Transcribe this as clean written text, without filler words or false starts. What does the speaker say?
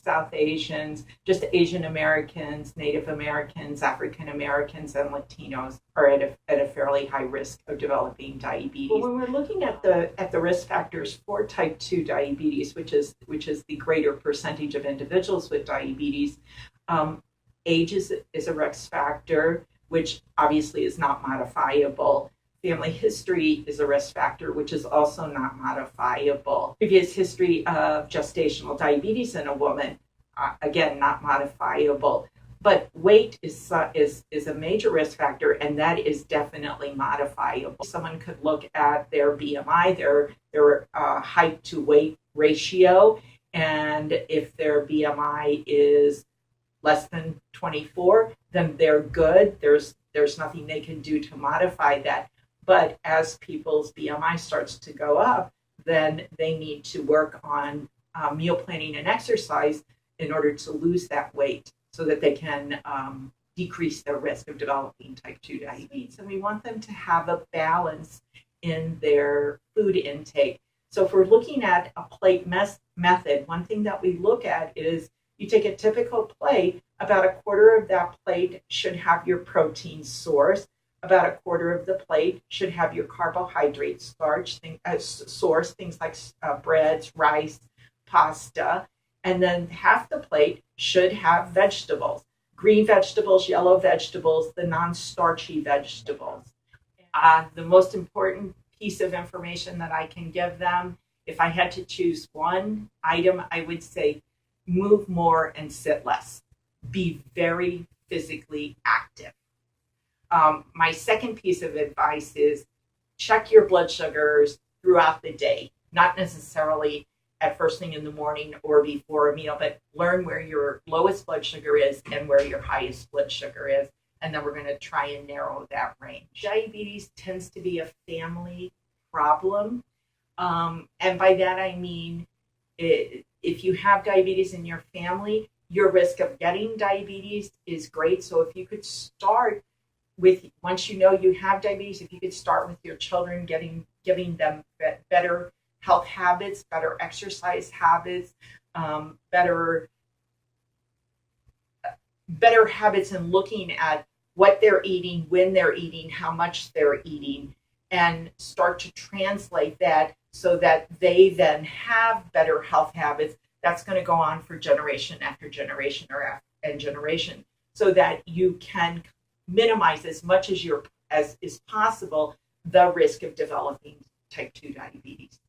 South Asians, just Asian Americans, Native Americans, African Americans, and Latinos are at a fairly high risk of developing diabetes. But when we're looking at the risk factors for type 2 diabetes, which is the greater percentage of individuals with diabetes, age is a risk factor, which obviously is not modifiable. Family history is a risk factor, which is also not modifiable. Previous history of gestational diabetes in a woman, again, not modifiable. But weight is a major risk factor, and that is definitely modifiable. Someone could look at their BMI, their height to weight ratio, and if their BMI is less than 24, then they're good. There's nothing they can do to modify that. But as people's BMI starts to go up, then they need to work on meal planning and exercise in order to lose that weight so that they can decrease their risk of developing type 2 diabetes. And we want them to have a balance in their food intake. So if we're looking at a plate method, one thing that we look at is you take a typical plate, about a quarter of that plate should have your protein source. About a quarter of the plate should have your carbohydrate source, things like breads, rice, pasta. And then half the plate should have vegetables, green vegetables, yellow vegetables, the non-starchy vegetables. The most important piece of information that I can give them, if I had to choose one item, I would say move more and sit less. Be very physically active. My second piece of advice is check your blood sugars throughout the day, not necessarily at first thing in the morning or before a meal, but learn where your lowest blood sugar is and where your highest blood sugar is. And then we're going to try and narrow that range. Diabetes tends to be a family problem. And by that, I mean, if you have diabetes in your family, your risk of getting diabetes is great. So if you could start with, once you know you have diabetes, if you could start with your children, giving them better health habits, better exercise habits, better habits in looking at what they're eating, when they're eating, how much they're eating, and start to translate that so that they then have better health habits. That's going to go on for generation after generation and generation, so that you can minimize as much as is possible the risk of developing type 2 diabetes.